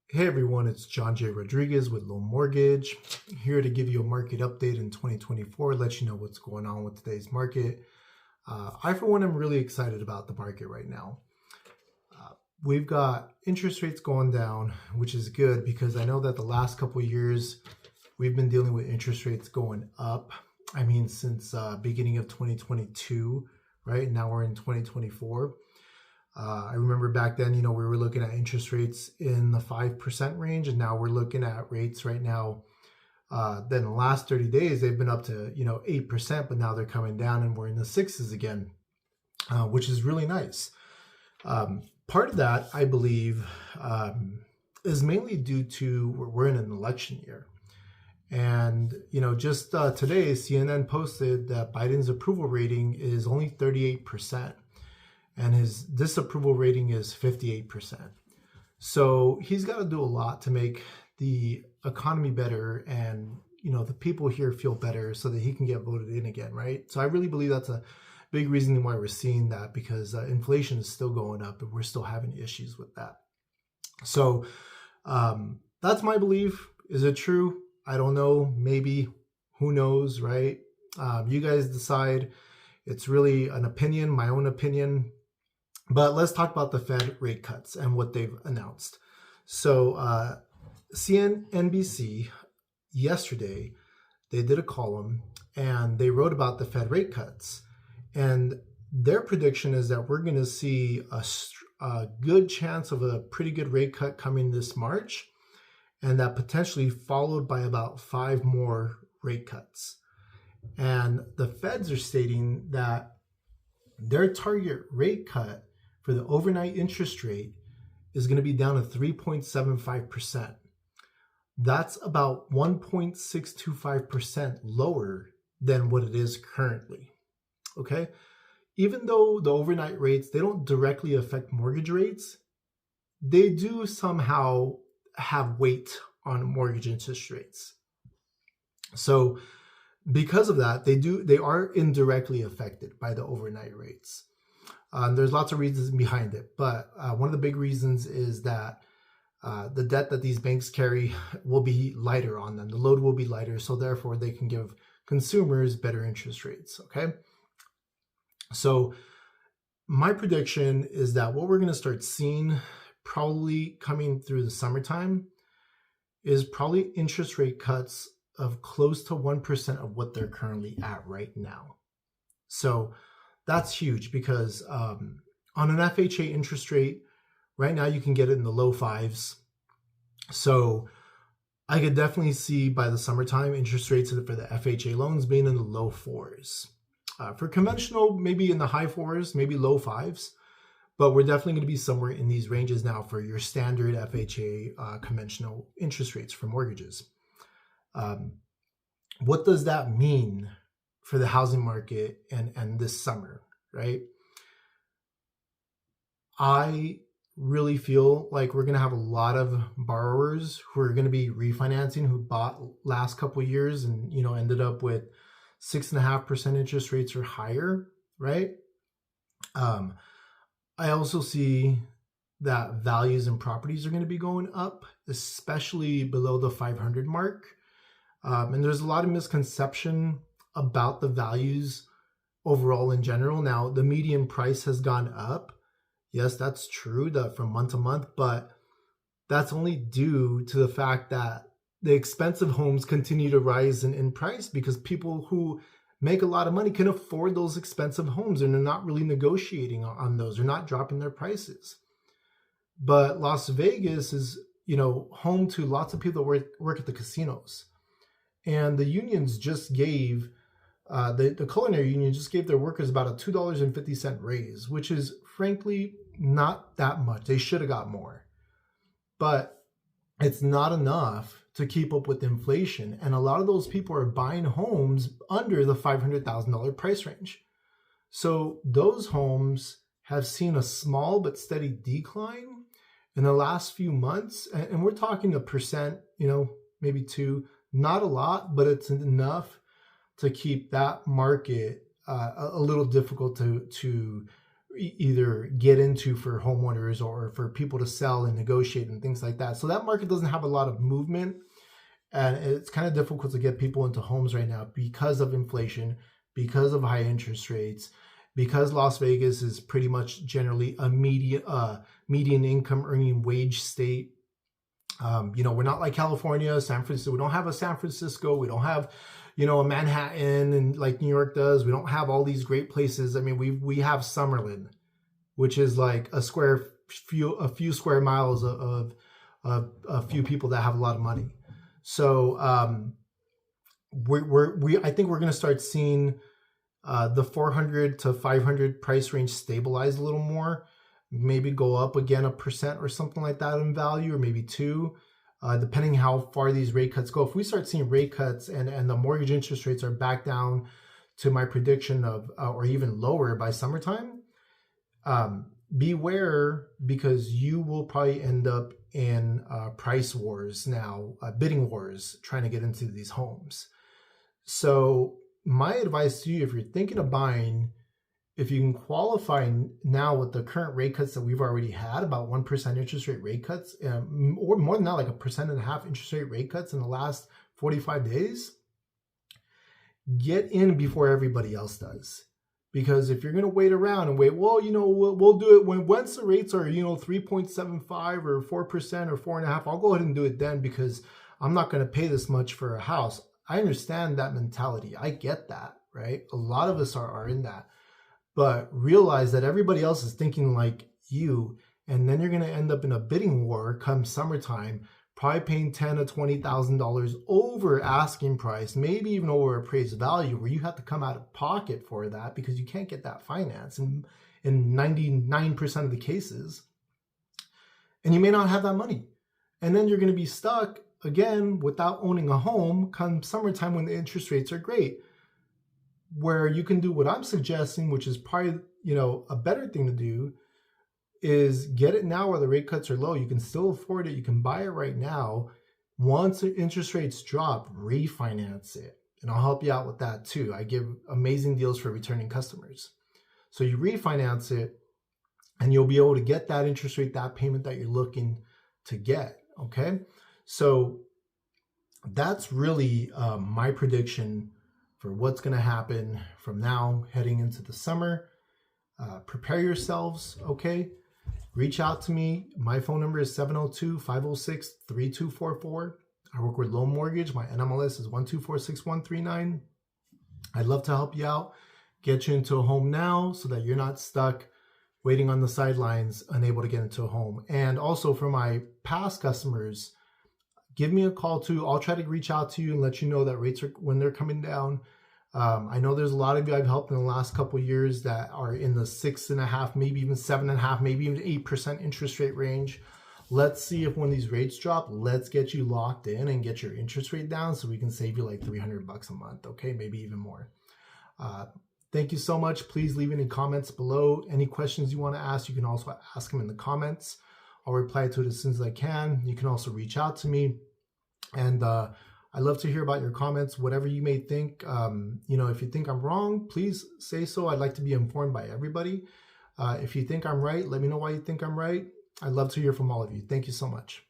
Hey everyone, it's John J. Rodriguez with Low Mortgage, here to give you a market update in 2024, let you know what's going on with today's market. I, for one, am really excited about the market right now. We've got interest rates going down, which is good because I know that the last couple of years we've been dealing with interest rates going up. I mean, since beginning of 2022, right? Now we're in 2024. I remember back then, we were looking at interest rates in the 5% range, and now we're looking at rates right now. Then the last 30 days, they've been up to, 8%, but now they're coming down and we're in the sixes again, which is really nice. Part of that, I believe, is mainly due to we're in an election year. And, just today, CNN posted that Biden's approval rating is only 38%. And his disapproval rating is 58%. So he's got to do a lot to make the economy better and, the people here feel better so that he can get voted in again, right? So I really believe that's a big reason why we're seeing that, because inflation is still going up and we're still having issues with that. So that's my belief. Is it true? I don't know. Maybe. Who knows, right? You guys decide. It's really an opinion, my own opinion. But let's talk about the Fed rate cuts and what they've announced. So CNBC yesterday, they did a column and they wrote about the Fed rate cuts. And their prediction is that we're going to see a good chance of a pretty good rate cut coming this March, and that potentially followed by about 5 more rate cuts. And the Feds are stating that their target rate cut for the overnight interest rate is going to be down to 3.75%. That's about 1.625% lower than what it is currently. Okay? Even though the overnight rates, they don't directly affect mortgage rates, they do somehow have weight on mortgage interest rates. So because of that, they are indirectly affected by the overnight rates. There's lots of reasons behind it, but one of the big reasons is that the debt that these banks carry will be lighter on them. The load will be lighter, so therefore they can give consumers better interest rates, okay? So my prediction is that what we're going to start seeing probably coming through the summertime is probably interest rate cuts of close to 1% of what they're currently at right now. So that's huge because on an FHA interest rate, right now you can get it in the low 5s. So I could definitely see by the summertime interest rates for the FHA loans being in the low 4s. For conventional, maybe in the high 4s, maybe low 5s. But we're definitely going to be somewhere in these ranges now for your standard FHA conventional interest rates for mortgages. What does that mean for the housing market and this summer, right? I really feel like we're going to have a lot of borrowers who are going to be refinancing, who bought last couple of years and ended up with 6.5% interest rates or higher, right? I also see that values in properties are going to be going up, especially below the 500 mark. And there's a lot of misconception about the values overall in general. Now, the median price has gone up. Yes, that's true from month to month, but that's only due to the fact that the expensive homes continue to rise in price because people who make a lot of money can afford those expensive homes and they're not really negotiating on those. They're not dropping their prices. But Las Vegas is, home to lots of people that work at the casinos. And the unions just gave, the culinary union just gave their workers about a $2.50 raise, which is frankly not that much. They should have got more. But it's not enough to keep up with inflation. And a lot of those people are buying homes under the $500,000 price range. So those homes have seen a small but steady decline in the last few months. And we're talking 1%, maybe 2%, not a lot, but it's enough to keep that market a little difficult to either get into for homeowners or for people to sell and negotiate and things like that. So that market doesn't have a lot of movement, and it's kind of difficult to get people into homes right now because of inflation, because of high interest rates, because Las Vegas is pretty much generally a median income earning wage state. We're not like California, San Francisco. We don't have a San Francisco. We don't have, a Manhattan and like New York does. We don't have all these great places. I mean, we have Summerlin, which is like a few square miles of a few people that have a lot of money. So I think we're going to start seeing the 400 to 500 price range stabilize a little more, maybe go up again 1% or something like that in value, or maybe 2%, depending how far these rate cuts go. If we start seeing rate cuts and the mortgage interest rates are back down to my prediction of, or even lower by summertime, beware, because you will probably end up in price wars now, bidding wars, trying to get into these homes. So my advice to you, if you're thinking of buying, if you can qualify now with the current rate cuts that we've already had, about 1% interest rate cuts, or more than that, like 1.5% interest rate cuts in the last 45 days, get in before everybody else does. Because if you're going to wait around and wait, well, we'll do it once the rates are, 3.75 or 4% or 4.5%, I'll go ahead and do it then because I'm not going to pay this much for a house. I understand that mentality. I get that, right? A lot of us are in that. But realize that everybody else is thinking like you, and then you're going to end up in a bidding war come summertime, probably paying $10,000 to $20,000 over asking price, maybe even over appraised value, where you have to come out of pocket for that because you can't get that finance in 99% of the cases. And you may not have that money. And then you're going to be stuck again without owning a home come summertime when the interest rates are great. Where you can do what I'm suggesting, which is probably, a better thing to do, is get it now where the rate cuts are low. You can still afford it. You can buy it right now. Once the interest rates drop, refinance it. And I'll help you out with that too. I give amazing deals for returning customers. So you refinance it and you'll be able to get that interest rate, that payment that you're looking to get. Okay. So that's really my prediction for what's going to happen from now heading into the summer. Prepare yourselves, okay? Reach out to me. My phone number is 702-506-3244. I work with Loan Mortgage. My NMLS is 1246139. I'd love to help you out, get you into a home now so that you're not stuck waiting on the sidelines, unable to get into a home. And also for my past customers, give me a call too. I'll try to reach out to you and let you know that rates are when they're coming down. I know there's a lot of you I've helped in the last couple of years that are in the 6.5%, maybe even 7.5%, maybe even 8% interest rate range. Let's see if when these rates drop, let's get you locked in and get your interest rate down so we can save you like $300 a month. Okay, maybe even more. Thank you so much. Please leave any comments below. Any questions you want to ask, you can also ask them in the comments. I'll reply to it as soon as I can. You can also reach out to me. And I love to hear about your comments, whatever you may think. If you think I'm wrong, please say so. I'd like to be informed by everybody. If you think I'm right, let me know why you think I'm right. I'd love to hear from all of you. Thank you so much.